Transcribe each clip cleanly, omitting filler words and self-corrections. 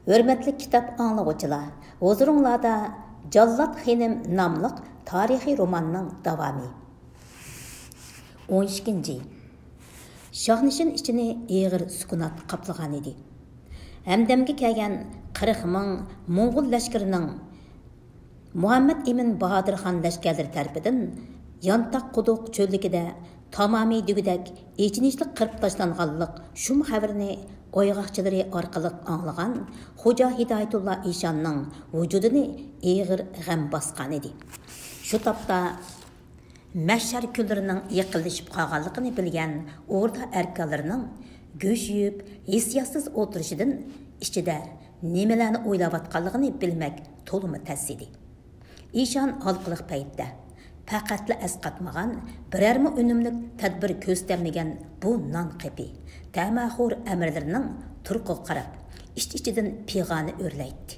Hürmetli kitap anlıqçılar, huzurunlarda Jallat Xenim namlıq tarihi romanның davamı. 12. Şahnişin içini eğir sükunat qaplagan idi. Həmdəmge kəlgən 40 min Moğol ləşkərinin Muhammed Emin Bahadır xan ləşkərləri tərəfindən Yantaq quduq çöllikdə tamamiy dügüdək echinishlik qırıb tashlanğanlıq şum xəbərini oyğaqçıları arqalıq anlığan Xoca Hidayetullah İşanның vücudunu eğir ғəm basqan idi. Şu tapda Məşşər küllərinin yıqılışıb qalğanlığını bilgən orda ərkalarının göşüyüp, hissiyatsız oturuşidan içide nemelerni o'ylayotganligini bilmek tolumu təs idi. İşan halqılıq paytda faqatla asqatmagan, birermi önümlük tadbir ko'zlanmagan bu non qepi, tamahur amirlarining turqi qarab, iç-ichidan pig'oni o'rlaydi.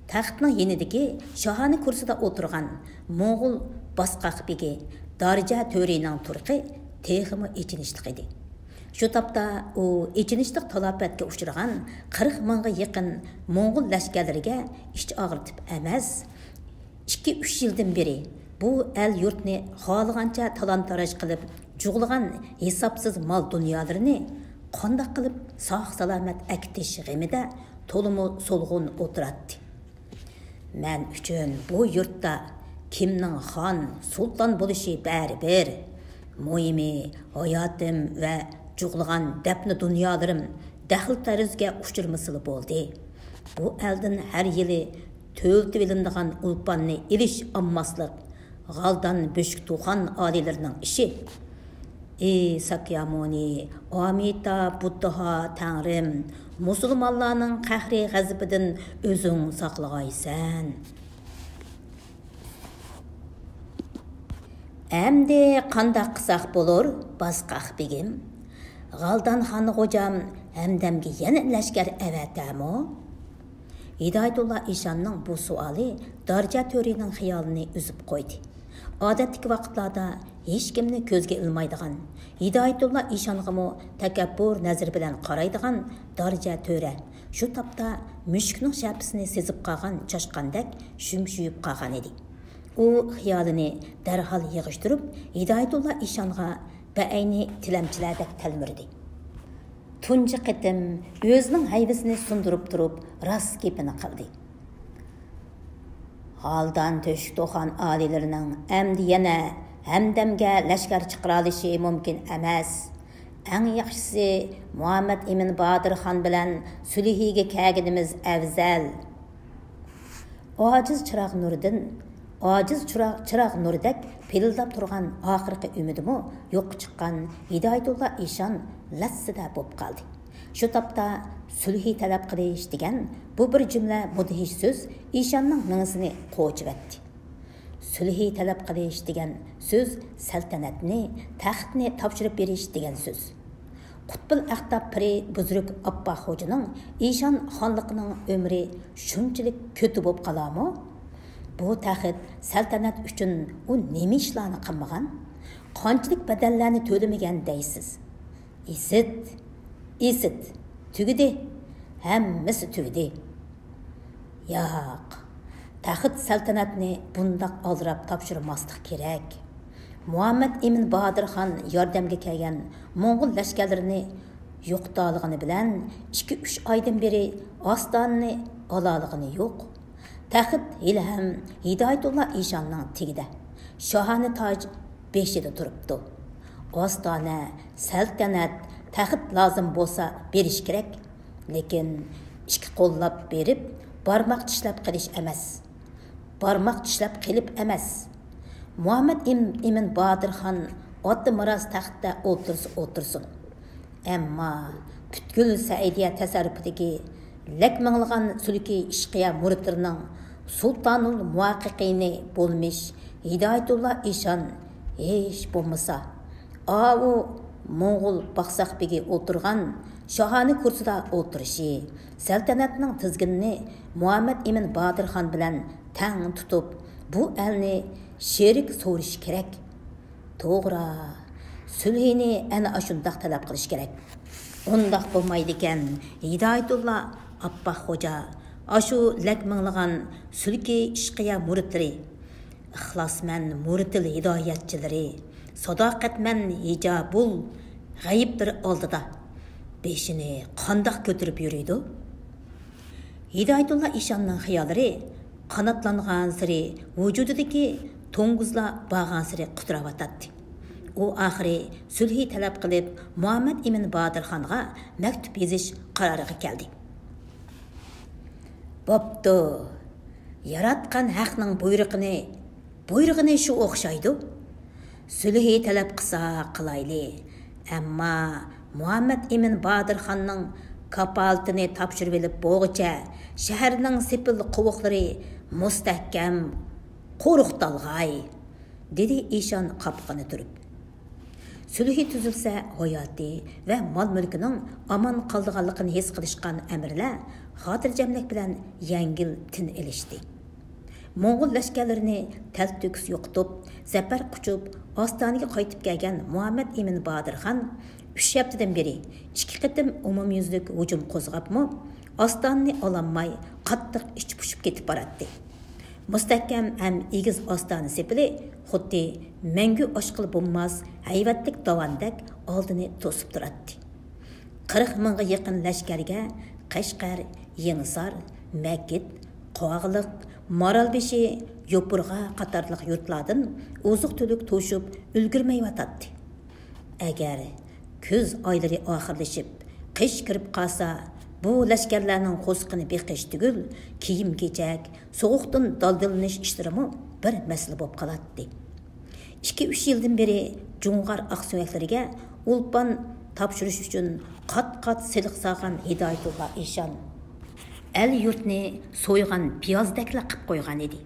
Taxtning yenidagi shohona kursida o'tirgan Mo'g'ul bosqaqbegi Darja To'rining turqi texmi echinishlik edi. Şu tapda o echinishlik talafotga uchragan 40 mingga yaqin Mo'g'ul lashkarlariga ich og'ritib emas, 2-3 yildan beri bu el yurtni xohlagancha talon-taroj qilib, jug'lagan hisobsiz mol dunyolarini qanday qilib sog' salomat aktish g'imida to'limu solg'un o'tiradi. Men uchun bu yurtda kimning xon, sulton bo'lishi bari-bir. Muhimi hayotim va jug'lagan dafni dunyolarim daxil tarzga uchirmasili bo'ldi. Bu eldan har yili to'ltib ilindigan ulpanni ilish ammaslik g'aldan böşk tuğan alilarining ishi. Ey Sakyamuni, Amita Buddha Tangrim, musulmonlarning qahri g'azibidan o'zing saqlag'aysan. Әмде қандақ қысақ болыр, басқақ бегім. Ғалдан ханы қожам әмдәмге ені ләшкер әвәтәмі? Hidayetullah İşanның bu suali Darja To'rining xiyolini üzüp qo'ydi. Odatdagi vaqtlarda hech kimni ko'zga ilmaydigan, Hidayetullah İşanğımı takabbur nazar bilan qaraydigan Darja To'ra shu tapda mushukning shapsini sezib qolgan chashqandek shumshuyib qolgan edi. O xiyolini darhol yig'ishtirib, Hidayetullah İşanğa ba'ayni tilamchilardek talmirdi. Tunji qitim o'zining hayvisini sundurib turib, rost gapini qildi. Haldan to'shik to'xan alilarining amdi yana hamdamga lashkar chiqara olishi mumkin emas. Eng yaxshisi Muhammad Emin Bahadır xon bilan sulhiga kelganimiz afzal. Ojiz chiroq nurdek pilildab turgan oxirgi umidimi yo'q chiqqan Hidayetullah İşan lassida bo'lib qoldi. Shu tapda sulhi talab qilish degan bu bir jumla mudhish so'z İşanning mingsini qo'chivatdi. Sulhi talab qilish degan so'z saltanatni, taxtni topshirib berish degan so'z. Qutbul Aqtab Piri Buzruk Abba Xo'janing İşan xonligining umri shunchalik ko'ti bo'lib qolarmi? Bu taxt saltanat uchun u nima ishlarni qilmagan, qanchalik badallarni to'lamagan deysiz. Isit, tugidi, hammasi tugidi. Yo'q, taxt saltanatni bundaq oldirab topshirmaslik kerak. Muhammad Emin Bahadır xon yordamga kelgan Mo'g'ul lashkarlarini yo'qotganligini bilan 2-3 oydan beri Ostonni olaligini yo'q. Taxt ilham Hidayetullah İşanның tigida. Shohona toj beshida turibdi. Ostona, saltanat, taxt lozim bo'lsa berish kerak, lekin ikki qo'llab berib, barmoq tishlab qilish emas. Barmoq tishlab qilib emas. Muhammad Emin Bahadır xon oddi miros taxtda o'tirsin. Ammo butkul Saidiya tasarrufidagi lakmanglagan sulki ishqiya muritlarining sultonul muvaqqaqini bo'lmish Hidayetullah İşan hech bo'lmasa u Mo'g'ul baqsaqbegi o'tirgan shohona kursida o'tirishi, saltanatning tizginini Muhammad Emin Bahadır xon bilan tang tutib, bu elni sherik so'rish kerak. To'g'ri, sulhini ana shundoq talab qilish kerak. Ondaq bo'lmaydi ekan. Hidoyatulla Appak xo'ja ashu lakminglagan sulki ishqiya muritlari, ixlosman muritil hidoyatchilari, sadoqatman hijabul g'ayibdir oldida beshini qandoq ko'tarib yuriydi? Hidoyatulla ishonning xiyolari qanotlangan siri vujudidagi to'ng'izlar bag'an siri qudravatadi. U oxiri sulhi talab qilib Muhammad ibn Bodirxonga maktub yozish qaroriga keldi. Bo'pti, yaratgan haqning buyrug'ini shu o'xshaydi. Sulhi talab qilsa qilayli. Ammo Muhammad ibn Bodirxonning kapolatini topshirib olib bo'g'icha shaharning sepil quvuqlari mustahkam qo'riqtalg'ay, dedi Eshon qapqani turib. Sulhi tuzilsa hayoti va mol mulkining aman qoldiganligini his qilishgan amirlar xotirjamlik bilan yengil tin elishdi. Moğol lashkarlarini taltuks yo'qitib, zafar quchib, Ostoniga qaytib kelgan Muhammad ibn Bodirxon 3 haftadan beri 2 qitim umumyuzlik hujum qo'zg'abmi, Ostonni olamay qattiq ichib-pushib ketib boradi. Mustahkam ham egiz Ostoni sepili xuddi mangu oshqil bo'lmas hayvatlik davandek oldini to'sib turadi. 40 mingga yaqin lashkarga Qashqar, Yenisar, Makit, Qo'g'liq, Maralbeshi, Yopurg'a qatorliq yurtlardan oziq-tulik to'shib ulgurmayotadi. Agar kuz oylari oxirlashib, qish kirib qolsa, bu lashkarlarning qo'sqini beqish tugul, kiyim-kechak, sovuqdan daldilanish ishlarimi bir masala bo'lib qoladi. 2-3 yildan beri Jo'ng'ar aqsuyaklariga ulpan topshirish uchun qat-qat siliq saqan Hidoyatulla Eshon el yurtni so'ygan piyozdakla qilib qo'ygan edi.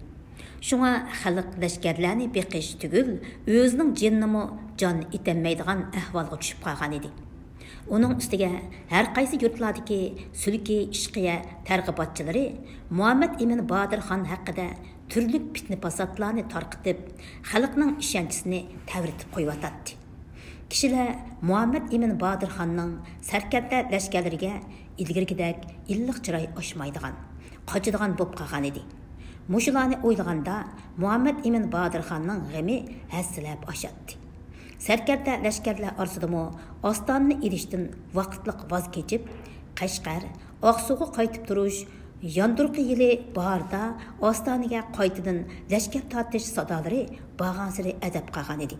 Shunga xalq lashkarlarni beqish tugul, o'zining jinnimi jon etenmaydigan ahvolga tushib qolgan edi. Onun üstüge her qaysi yurtlardaki sulki ishqiya targ'ibotchilari Muhammad ibn Bodirxon haqida turli fitna fasodlarni tarqitib, xalqning ishonchisini tavritib qo'yotadi. Kishilar Muhammad ibn Bodirxonning sarkarda lashkarlariga ilgirgidek illiq chiroy oshmaydigan, qochadigan bo'lib qolgan edi. Mushularni o'ylaganda Muhammad ibn Bodirxonning g'ami hassilab oshadi. Sarkarda lashkarlar orasidami Ostonni ilishdan vaqtliq voz kechib, Qashqar, Oqsuga qaytib turish, yondirqi yili baharda Ostoniga qaytadan lashkar tortish sadolari bag'ansiri adab qolgan edi.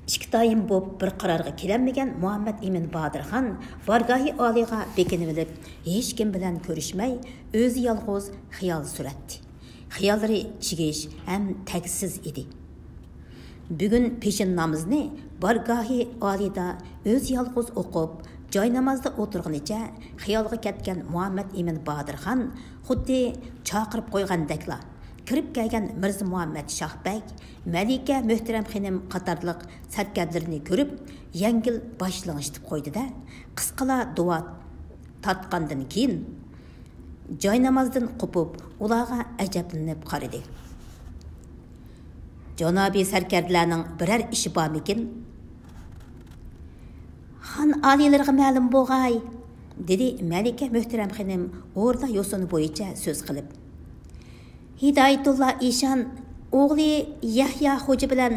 Ikkitayim bo'p bir qarorga kelinmagan Muhammad ibn Bodirxon bargohi oliga bekinib olib, hech kim bilan ko'rishmay, o'zi yolg'iz xiyol suratdi. Xiyollari chigish ham tagsiz edi. Bugun peshin namozni bargohi olida o'z yolg'iz o'qib, joy namozda o'tirganicha xiyolga ketgan Muhammad ibn Bodirxon xuddi chaqirib qo'ygandekla kirib kelgan Mirza Muhammad Shohbek, Malika Muhtaram xonim qatorliq sarkarlarini ko'rib, yengil boshlang'ich qo'ydi-da, qisqala duo tatgandan keyin joy namozdan qopib, ularga ajablanib qaradi. Janobi sarkarlarning biror ishi bormikin? Xon oliylariga ma'lum bo'lg'ay, dedi Malika Muhtaram xonim o'rda yo'sini bo'yicha so'z qilib. Hidoyatulla Eshon o'g'li Yahya xo'ja bilan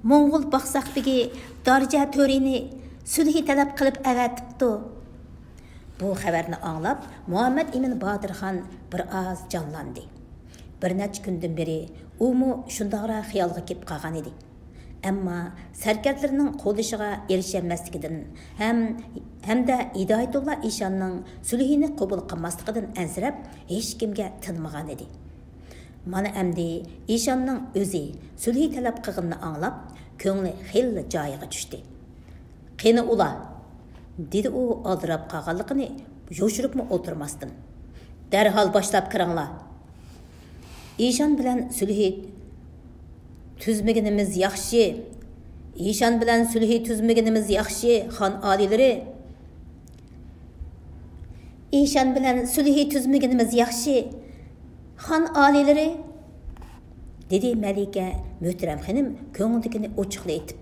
Mo'ng'ul baqsaqdagi Darja to'rini sulhi talab qilib avatibdi. Bu xabarni anglab, Muhammad ibn Bodirxon bir oz jonlandi. Bir necha kundan beri umu shundaqra xiyolga kelib qolgan edi. Ammo sarkarlarning qo'lishiga erishamasligidan hamda Hidoyatulla Eshonning sulhini qabul qilmasligidan ansirab hech kimga tinmagan edi. Mana endi Eshonning o'zi sulhi talab qilganini anglab, ko'ngli xilli joyiga tushdi. "Qani ular?" dedi u aldirab qolganligini yo'shiribmi o'tirmasdan. "Darhol boshlab kiringlar. Eshon bilan sulhi tuzmaganimiz yaxshi. Eshon bilan sulhi tuzmaganimiz yaxshi, xon oliylari. Eshon bilan sulhi tuzmaganimiz yaxshi, xon oliylari", dedi Malika Muhtaram xonim ko'ngildagini ochiqlaytib.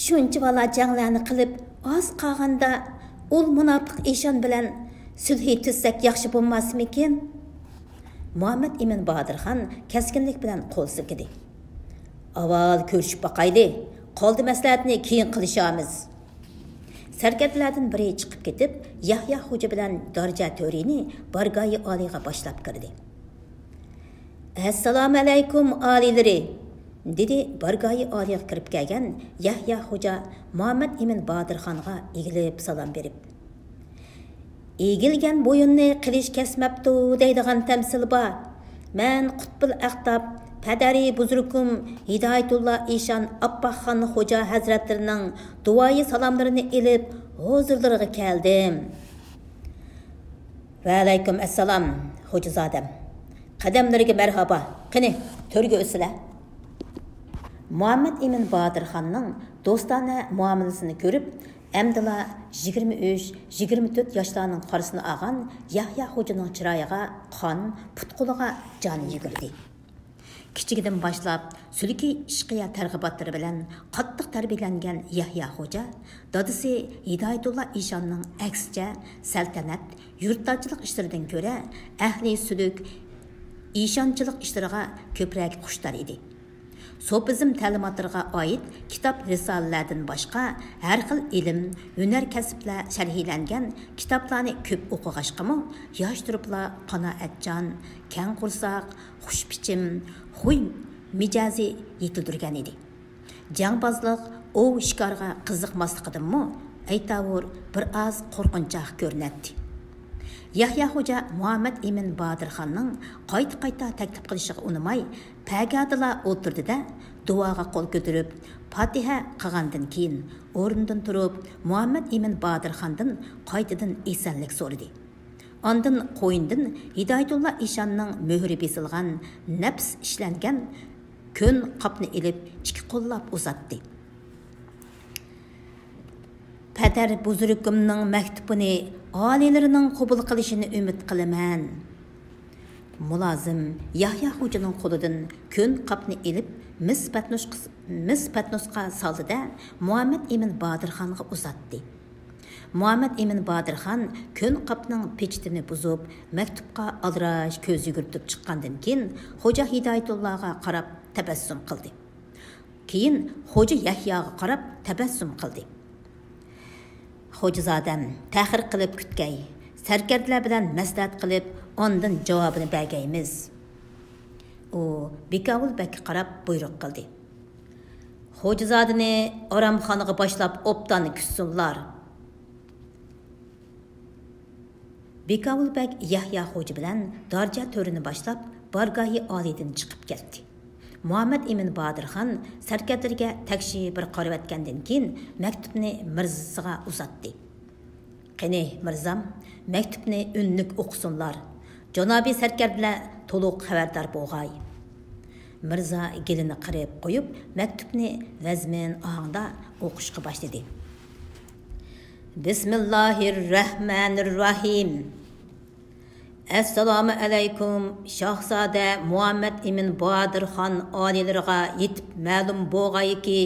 "Shuncha vala janglarni qilib, az qolganda ol munofiq eshon bilan sulh tuzsak yaxshi bo'lmasmikin? Muhammad Emin Badirxon keskinlik bilan qo'l silkidi. Avval ko'rishib boqayli, qoldi maslahatni keyin qilishamiz. Sarkardalardan biri chiqib ketib, Yahya xo'ja bilan Darja To'rini bargoyi oliyga boshlab kirdi. Assalomu alaykum olilari, dedi bargoyi oliyga kirib kelgan Yahya xo'ja Muhammad Emin Badirxonga egilib salom berib. Egilgan bo'yinni qilish kesmabdi deydigan tamsil bor. Men Qutbul Aqtab Padari buzrukum Hidayatullah Eshon Abbaqxon xo'ja hazratlarining duoyi salomlarini elib huzurlariga keldim. Va alaykum assalom xo'jazodam. Qadamlariga marhaba. Qani, to'rga o'sila. Muhammad Emin Badirxonning do'stona muomalasini ko'rib, Әмділа 23-24 yaşlarının qarısını ağan Yahya xo'janing chiroyiga qon, putquliga jon yugurdi. Kichikdan boshlab sulki ishqiya targ'ibotlari bilan qattiq tarbiyalangan Yahya xo'ja, dadisi Hidayatullah Eshonning aksicha saltanat, yurtdorchilik ishlaridan ko'ra ahli suluk, ishonchilik ishlariga ko'proq xushtar edi. Sopizm ta'limotlarga oid kitob risolalardan boshqa har xil ilm, hunar kasblar sharhlangan kitoblarni ko'p o'qig'achqimi, yosh turibla qanoatjon, kang qursoq, xushbichim, xuy mijozi yetildirgan edi. Jangbozlik, ov shikorga qiziqmasligidanmi, aytavur bir oz qo'rqinchoq ko'rinadi. Yahya xo'ja Muhammad Emin Badirxonning qayta taklif qilishiga unamay, pagadila o'tirdi-da, duoga qo'l ko'tarib, Fatiha qilgandan keyin o'rnidan turib, Muhammad Emin Badirxondan qaytadan esanlik so'radi. Ondan qo'yindan Hidayatullah Eshonning muhri besilgan, nafs ishlangan kun qopni ilib, ikki qo'llab uzatdi. Padar buzrugimning maktubini olilarining qabul qilishini umid qilaman. Mulozim Yahya xo'janing qo'lidan kun qopni ilib, mis patnusqa soldi-da, Muhammad Emin Badirxonga uzatdi. Muhammad Emin Badirxon kun qopning pechitini buzib, maktubga alrash ko'z yugurtib chiqqandan keyin xo'ja Hidayatullahga qarab tabassum qildi. Keyin xo'ja Yahyaga qarab tabassum qildi. Xo'jazodam, ta'xir qilib kutgay. Sarkardalar bilan maslahat qilib, ondan javobini bergaymiz. U Bekavul Bekka qarab buyruq qildi. Xo'jazodini oromxonaga boshlab obdan kutsunlar. Bekavul Bek Yahya xo'ja bilan Darja To'rini boshlab bargohi oliydan chiqib ketdi. Muhammad Emin Badirxon sarkardalarga takshi bir qarab o'tgandan keyin maktubni mirzasiga uzatdi. Qani mirzam, maktubni unlik o'qisunlar. Janobi sarkardalar to'liq xabardor bo'lg'ay. Mirza gelini qarab qo'yib, maktubni vazmin ohangda o'qishga boshladi. Bismillahirrahmanirrahim. Assalomu alaykum Shahzoda Muhammad Emin Badirxon olilariga yetib ma'lum bo'lg'ayki,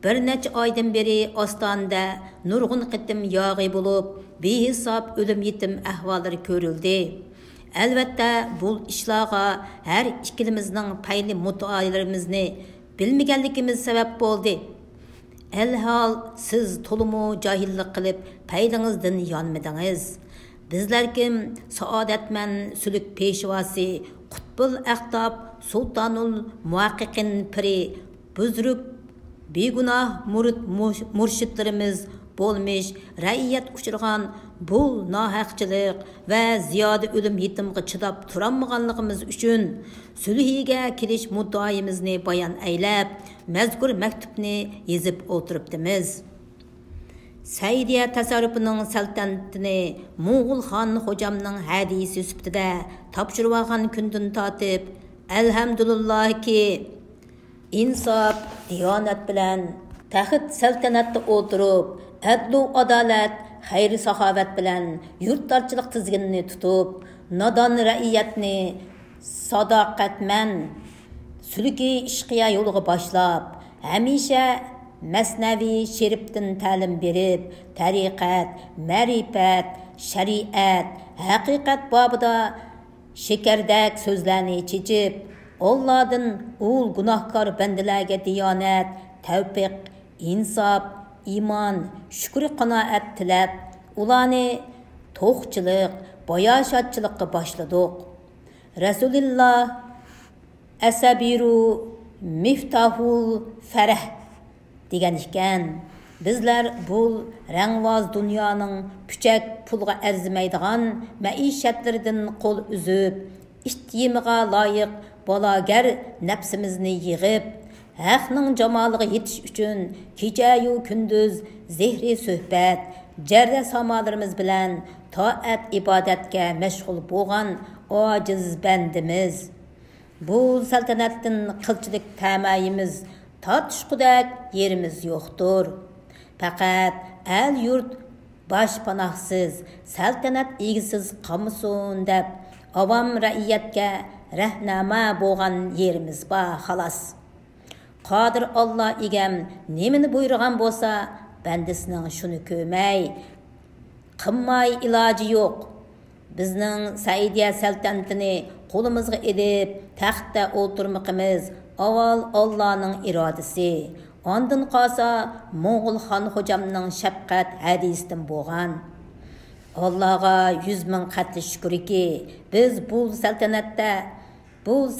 bir necha oydan beri ostonda nurg'un qitim yog'i bo'lib, behisob o'lim yetim ahvollari ko'rildi. Albatta bu ishlarga har ikkilimizning payli mutolaalarimizni bilmaganligimiz sabab bo'ldi. Elhal siz to'limu johillik qilib paydingizdan yonmadingiz. Bizlar kim saodatman suluk peshvosi Qutbul Aqtab Sultanul Muhaqqiqin piri buzruk begunoh murid murshidlarimiz bo'lmish raiyat uchirgan bu nohaqchilik va ziyoda o'lim yetimga chidab turolmaganligimiz uchun sulhiga kelish muddaoyimizni bayon aylab mazkur maktubni yezib o'tiribdimiz. Saydiya tasarrufining saltanatini Mo'g'ul xon xo'jamning hadisi sifatida topshirib olgan kundan tortib, alhamdulillahki insof, diyonat bilan taxt saltanatda o'tirib, adlu adolat, xayr saxovat bilan yurtdorchilik tizginini tutib, nodon raiyatni sadoqatman sulki ishqiya yo'liga boshlab, hamisha Məsnevi şeriftin təlim berib, tariqat, mərifət, şəriət, haqiqat babıda şekerdək sözlərini çiçib, Allah'dan ul günahkar bendilərə diyanət, tevfiq, insaf, iman, şükür qanaət tilab, ulanı toqçılıq, bayaşatçılıqqa başladıq. Resulullah əsabiru miftahul fərəh degan ekan. Bizler bu rəngvaz dünyanın küçək pulğa ərzimaydigan məişətlərdən qol üzüb, iştiyimiga layıq balagar nəfsimizni yığıb, haqның camalığı yetiş üçün kechayu gündüz zehri söhbət, cərrə samalarımız bilən taat ibadətə məşğul bolğan aciz bəndimiz. Bu saltanatdan qılçılık təmayimiz tartışqıdak yerimiz yoxdur. Faqat el yurt başpanahsız, saltanat egisiz qamısun deb avam raiyatga rahnama bo'lgan yerimiz ba xalas. Qadir Allah egam nemini buyurgan bo'lsa, bandisining shuni ko'may, qilmay iloji yo'q. Bizning Saidiya saltanatini qo'limizga edib, taxtda o'tirmoqimiz avval Allahning irodasi. Ondan qalsa Moğol xon hocamning shafqat hadisidan bo'lgan. Allah'a 100.000 qatli şükürki biz bu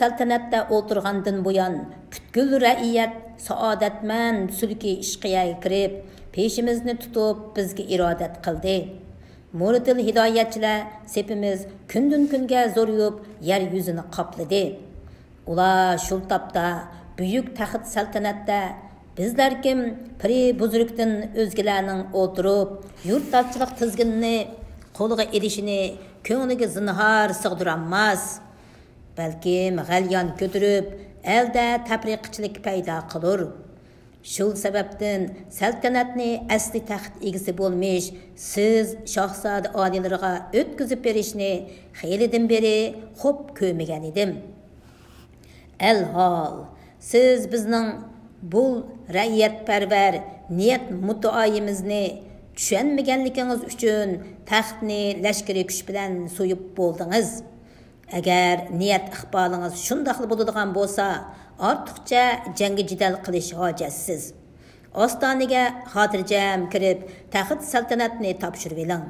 saltanatda o'tirgandan buyon butkul raiyat saodatman sulki ishqiga kirib, peshimizni tutib bizga irodat qildi. Muritil hidoyatchilar sepimiz kundan kunga zo'rayib, yer yuzini qopladi. Ular shul tapda buyuk taxt saltanatda bizlar kim piri buzrukdan o'zgalarning o'tirib, yurtdoshchilik tizginini qo'lga edishini ko'ngliga zinhor sig'diramaz. Balkim g'alyon ko'tirib, elda tafriqchilik paydo qilur. Shul sababdan saltanatni asli taxt egisi bo'lmish siz shohzoda odillarga o'tkazib berishni xeylidan beri xo'p ko'rmagan edim. Elhol siz bizning bu raiyatparvar niyat mutoyimizni tushunmaganligingiz uchun taxtni lashkari kuch bilan so'yib bo'ldingiz. Agar niyat iqbolingiz shundoq bo'ladigan bo'lsa, ortiqcha jangi jidal qilish hojatsiz. Ostoniga xotirjam kirib, taxt saltanatni topshirib eling.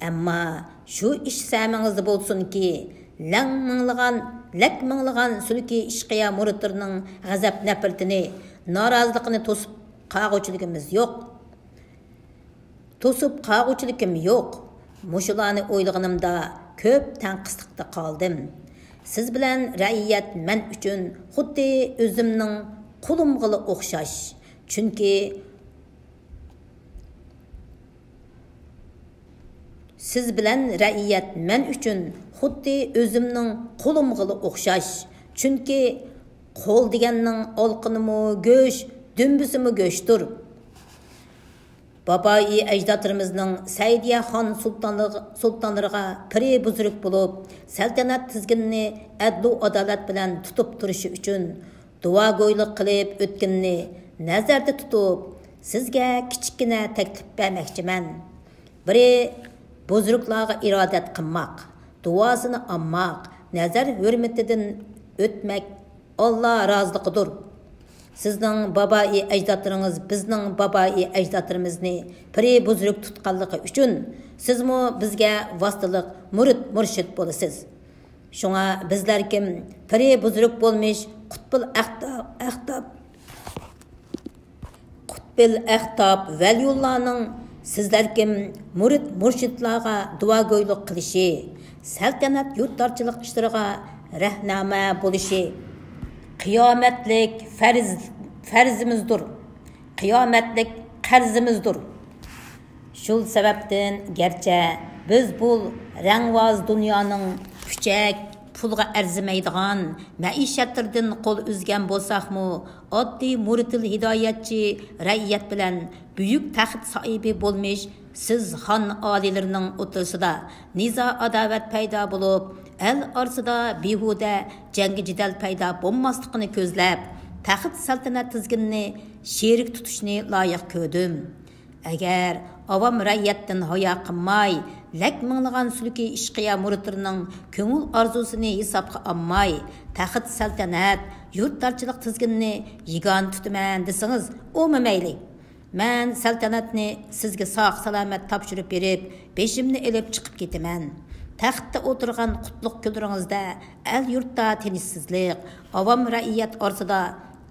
Ammo shu ish samingizda bo'lsinki, lak minglagan sulki ishqiya muritlarning g'azab nafratini, noroziligini to'sib qag'uvchiligimiz yo'q. Mushularni o'ylaganimda ko'p tanqislikda qoldim. Siz bilan raiyat men uchun xuddi o'zimning qo'limg'ili o'xshash. Chunki siz bilan raiyat men uchun xuddi o'zimning qo'limg'ili o'xshash. Chunki qo'l deganning olqinimi go'sh, dumbisimi go'shtur. Babai ajdodlarimizning Saidiya xon sultonlariga piri buzruk bo'lib, saltanat tizginini adlu adolat bilan tutib turishi uchun duogo'ylik qilib o'tganini nazarda tutib, sizga kichikgina taklif bermoqchiman. Biri buzruklarga irodat qilmoq, duosini olmoq, nazar hurmatidan o'tmak Allah roziligidir. Sizning babai ajdodlaringiz bizning babai ajdodlarimizni piri buzruk tutqanligi uchun sizmi bizga vositalik murid murshid bo'lasiz. Shunga bizlar kim piri buzruk bo'lmish qutbil ahtob valiyullohning sizlar kim murid murshidlarga duogo'ylik qilishi, saltanat yurtdorchilik ishlariga rahnama bo'lishi qiyomatlik farzimizdir. Qiyomatlik qarzimizdir. Shul sababdan garchi biz bu rangvoz dunyoning kuchak pulga arzimaydigan maishatlardan qo'l uzgan bo'lsaqmi, oddiy muritil hidoyatchi raiyat bilan buyuk taxt sohibi bo'lmish siz xon olilarining o'tirsida nizo adovat paydo bo'lib, el orasida behuda jangi jidal paydo bo'lmasligini ko'zlab, taxt saltanat tizginini sherik tutishni loyiq ko'rdim. Agar avam ra'yatdan haya qilmay, lak minglagan sulki ishqiya muritlarining ko'ngil arzusini hisobga olmay, taxt saltanat yurtlarchilik tizginini yigan tutaman desangiz, o mayli. Men saltanatni sizga sog' salomat topshirib berib, beshimni elib chiqib ketaman. Taxtda o'tirgan qutlug' kunlaringizda el yurtda tinchsizlik, avam ra'iyat orasida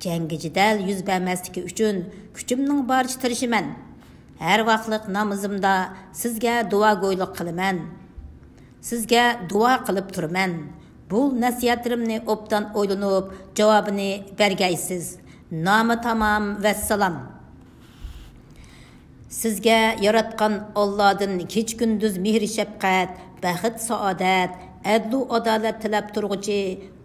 jangi jidal yuz bermasligi uchun kuchimning boricha tirishiman. Her vaqtliq namozimda sizga duo go'ylik qilaman. Sizga duo qilib turaman. Bu nasihatlarimni obdan o'ylanib, javobini bergaysiz. Nomi tamom vassalam. Sizga yaratgan Allohdan kech kunduz mehr shafqat, baxt saodat, adl adolat tilab turg'uchi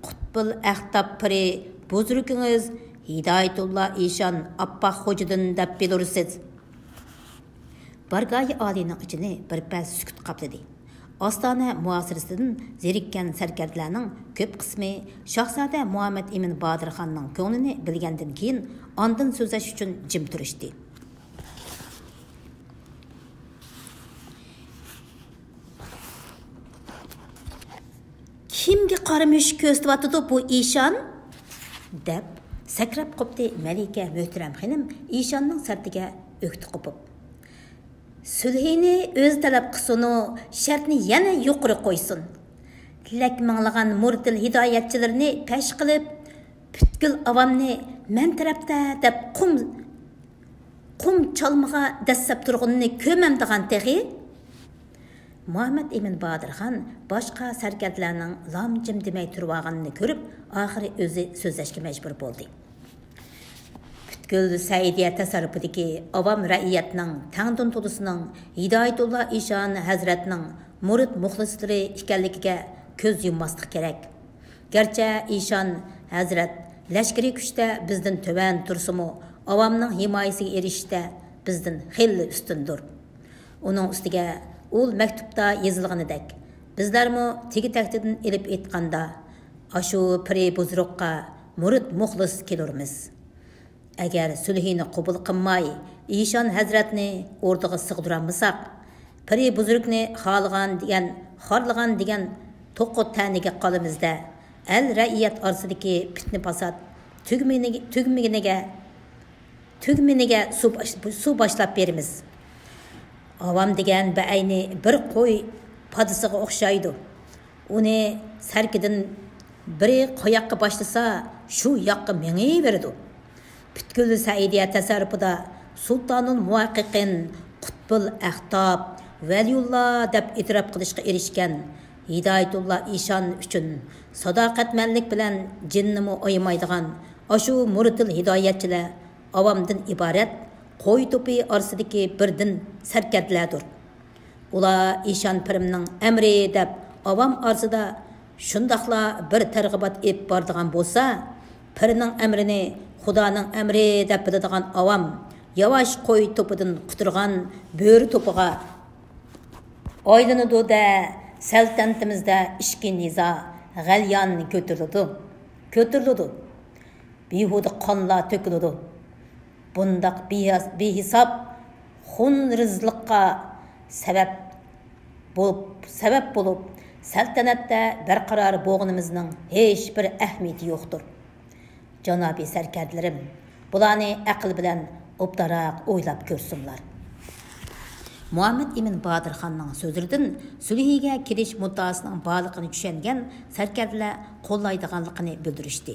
Qutbul Ahtab piri buzurgingiz Hidoyatulloh Eshon Appoq xo'jadan deb bilursiz. Bargayı alining ichini bir pas sukut qapladi. Ostona muasirasidan zerikkan sarkarlarning ko'p qismi Shahzoda Muhammad Emin Bodirxonning ko'nglini bilgandan keyin ondan so'zlash uchun jim turishdi. Kimga qaramış ko'zlayotdi bu Eshon? deb sakrab qopdi Malika Muhtaram xonim Eshonning sartiga o'kti qopib. Sulhini o'z talab qilsin, shartni yana yuqori qo'ysin. Tilak minglagan murtil hidoyatchilarni pesh qilib, butkul avamni men tarafda deb qum chalmaga dassab turg'unni ko'mam degan texi. Muhammad Emin Bodirxon boshqa sarkarlarning lam-jim demay turganini ko'rib, oxiri o'zi so'zlashga majbur bo'ldi. Butkul Saidiya tasarrufidagi avam ra'iyatning tangdun to'lisining Hidoyatulloh Eshon hazratning murid muxlislari ekanligiga ko'z yummaslik kerak. Garchi Eshon hazrat lashkari kuchda bizdan tuvan tursimi, avamning himoyasiga erishishda bizdan xeyli ustundir. Uning ustiga ul maktubda yozilganidek, bizlarmi tegi taktidan elib aytganda, ashu piri buzruqqa murid muxlis kelurmiz. Agar sulhini qabul qilmay, Eshon hazratni o'rdaga sig'diramisak, piri buzrukni xorlagan degan to'qi ta'niga qolimizda el ra'iyat orasidagi fitna fasod tugminiga suv boshlab beramiz. Avam degan ba'ayni bir qo'y podisiga o'xshaydi. Uni sarkidan biri qoyoqqa boshlasa, shu yoqqa mengayveradi. Butkul Saidiya tasarrufida Sultanul Muhaqqiqin Qutbul Ahtab Valiyullah deb e'tirof qilishga erishgan Hidoyatulloh Eshon uchun sadoqatmanlik bilan jinnimi o'ymaydigan ashu muritil hidoyatchilar avamdan iborat qo'y to'pi orasidagi birdan sarkarlardir. Ular Eshon pirimning amri deb avam orasida shundoqla bir targ'ibot ep bordigan bo'lsa, pirining amrini Xudoning amri deb biladigan avam yavaş qo'y to'pidan quturgan bo'ri to'piga aylanadi da saltantimizda ishki nizo g'alyon ko'tariladi. Behuda qonlar to'kiladi. Bundaq behisob xun rizliqqa sabab bo'lib saltanatda barqaror bo'lganimizning hech bir ahamiyati yo'qdir. Janobi sarkarlarim, bularni aql bilan obdaroq o'ylab ko'rsinlar. Muhammad Emin Bodirxonning so'zlaridan sulhiga kirish muddasining borligini tushungan sarkarlar qo'llaydiganligini bildirishdi.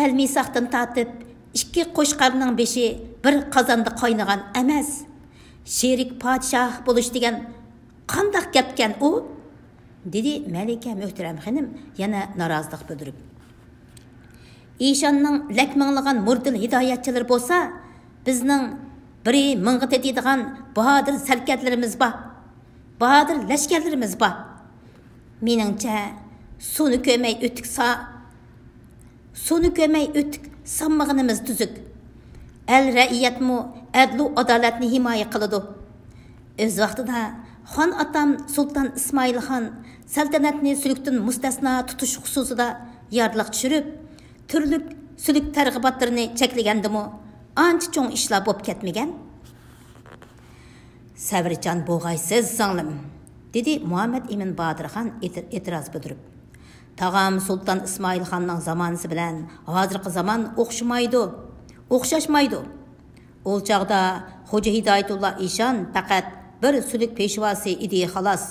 El-Misaqdan tatib, ikki qo'shqarning beshi bir qozonda qaynagan emas. Sherik podshoh bo'lish degan qandoq gapkan u? dedi Malika Muhtaram xonim yana norozilik bildirib. Eshonning lakmanglagan murdil hidoyatchilar bo'lsa, bizning biri mingga tetadigan bahodir sarkarlarimiz bor. Bahodir lashkarlarimiz bor. Meningcha, suni ko'may o'tik sammag'inimiz tuzuk. El ra'iyatmu adlu adolatni himoya qiladi. O'z vaqtida xon atam Sultan Ismoil xon saltanatni sulhdan mustasno tutish xususida yordliq tushirib, türlük sülük targ'ibatlarini chekligandimi ancha cho'ng ishlar bo'lib ketmagan. Sabrjon bo'g'aysiz singlim, dedi Muhammad Emin Badirxon e'tiroz bildirib. Tağam Sultan İsmail Xonning zamonasi bilan hozirgi zamon o'xshashmaydi. Ol chaqda Xo'ja Hidoyatulloh Eshon faqat bir sülük peshvosi edi xolos.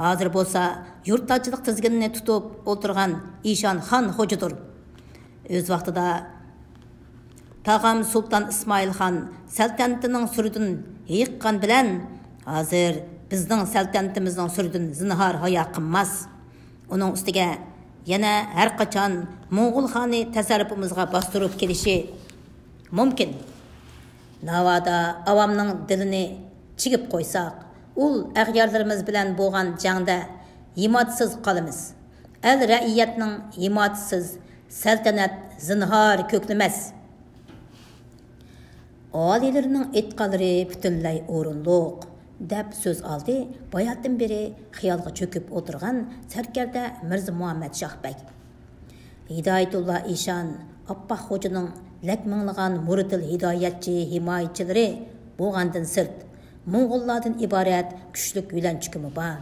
Hozir bo'lsa yurtchilik tizginini tutib o'tirgan Eshon xon xo'jadir. O'z vaqtida Tağam Sultan İsmail Xon saltanatining suridan yiqqan bilan hozir bizning saltanatimizning suridan zinhor hayo qilmas. Uning ustiga yana har qachon Mo'g'ul xoni tasarrufimizga bostirib kelishi mumkin. Navada avamning dilini chigib qo'ysak, ul ag'yarlarimiz bilan bo'lgan jangda himoyatsiz qolamiz. El ra'iyatning himoyatsiz saltanat zinhor ko'klimas. Oliylarining e'tiqodlari butunlay o'rinliq deb so'z oldi bayatdan beri xiyolga cho'kib o'tirgan sarkarda Mirza Muhammad Shohbek. Hidoyatulloh Eshon Oppoq xo'janing lakminglagan muridil hidoyatchi himoyachilari bo'lgandan sirt Mo'g'ullardan iborat kuchlik yo'lanchikimi bor.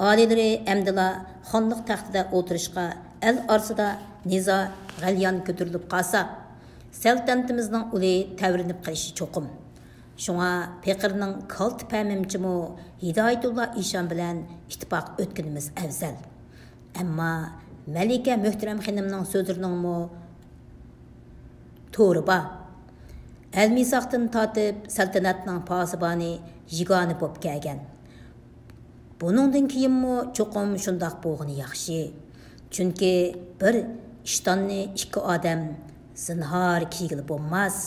Oliylari amdila xonlik taxtida o'tirishga el orasida nizo g'alyon ko'tarilib qolsa, saltanatimizning uli tavrinib qilishi cho'qim. Şuna Pekir'nin kalt pəmimcimi Hidoyatulloh Eshon bilan ittifoq o'tkinimiz afzal. Ammo Malika Muhtaram xonimning so'zlarining to'g'ri bor. Al-Misoqdan tortib saltanatning posiboni yigoni bo'lib kelgan. Buningdan keyinmi cho'qim shundoq bo'lgani yaxshi. Chunki bir ishtonni ikki odam zinhor kiygili bo'lmas.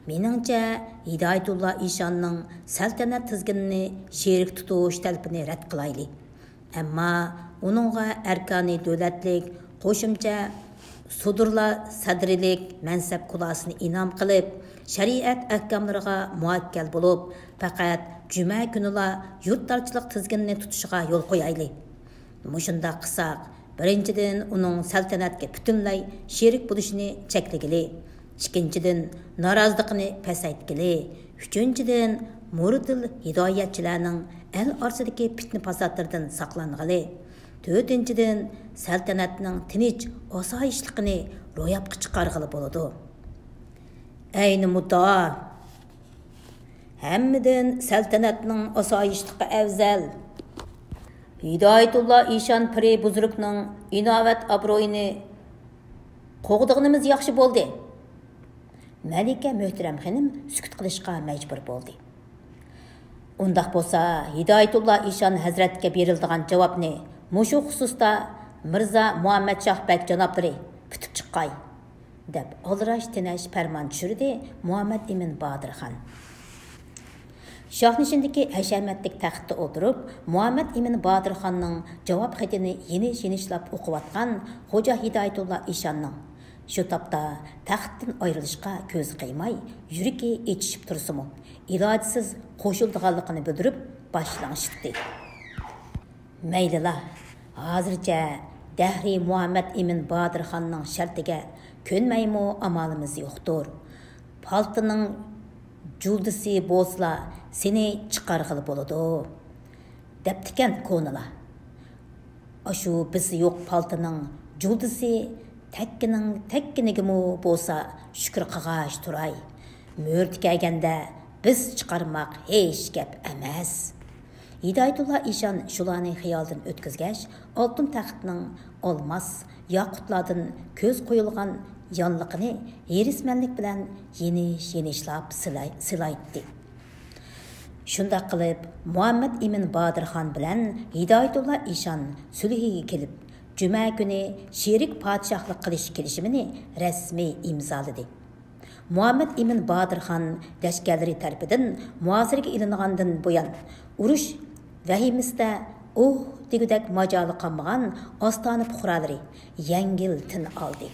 Meningcha Hidoyatulloh Eshonning saltanat tizginini sherik tutish talabini rad qilaylik. Ammo uningga arkoni davlatlik qo'shimcha sudurlar sadrilik mansab qulasini inom qilib, shariat ahkomlariga muakkal bo'lib, faqat juma kunila yurtchilik tizginini tutishiga yo'l qo'yaylik. Mushunda qilsak, birinchidan uning saltanatga butunlay sherik bo'lishini chekligili. İkinchidan noroziligini pasaytgili. Uchinchidan muridil hidoyatchilarning el orasidagi fitna fasodlardan saqlangili. To'rtinchidan saltanatning tinch osoyishligini ro'yobga chiqarg'ili bo'ladi. Ayni muddao hammadan saltanatning osoyishligi afzal. Hidoyatulloh Eshon piri buzrukning inovat obro'yini qo'g'dig'inimiz yaxshi bo'ldi. Malika Muhtaram xonim sukut qilishga majbur bo'ldi. Undaq bo'lsa, Hidoyatulloh Eshon hazratga beriladigan javobni mushu xususda Mirza Muhammad Shohbek janoblari kutib chiqqay deb olrash tinash farmon tushirdi Muhammad Emin Badirxon. Shohnishindagi hashamatlik taxtda o'tirib, Muhammad Emin Badirxonning javob xatini yenishlab o'qiyotgan Xo'ja Hidoyatulloh Eshonning shu topda taxtdan ayrilishga ko'z qiymay, yuragi echishib tursimi, ilojsiz qo'shildiganligini bildirib boshlang'ishdi. Maylila, hozircha Dahri Muhammad Emin Badirxonning shartiga ko'nmaymi amalimiz yo'qdir. Paltining juldisi bo'lsa, seni chiqarg'ili bo'ladi. Debdikan ko'nila. Ashu bizi yo'q paltining juldisi tekkinigimi bo'lsa shukr qilg'ash turay. Mo'rt kelganda biz chiqarmoq hech gap emas. Hidoyatulloh Eshon shularni xiyoldan o'tkazgach, oltin taxtning olmos yoqutlardan ko'z qo'yilgan yonliqini yerismanlik bilan yenishlab silaydi. Shunda qilib Muhammad Emin Badirxon bilan Hidoyatulloh Eshon sulhiga kelib, juma kuni sherik podshohlik qilish kelishimini rasmiy imzoladi. Muhammad Emin Badirxon lashkarlari tarafidan muhosiraga ilingandan buyon urush vahimisida degudek majoli qolmagan ostona puhralari yengil tin oldi.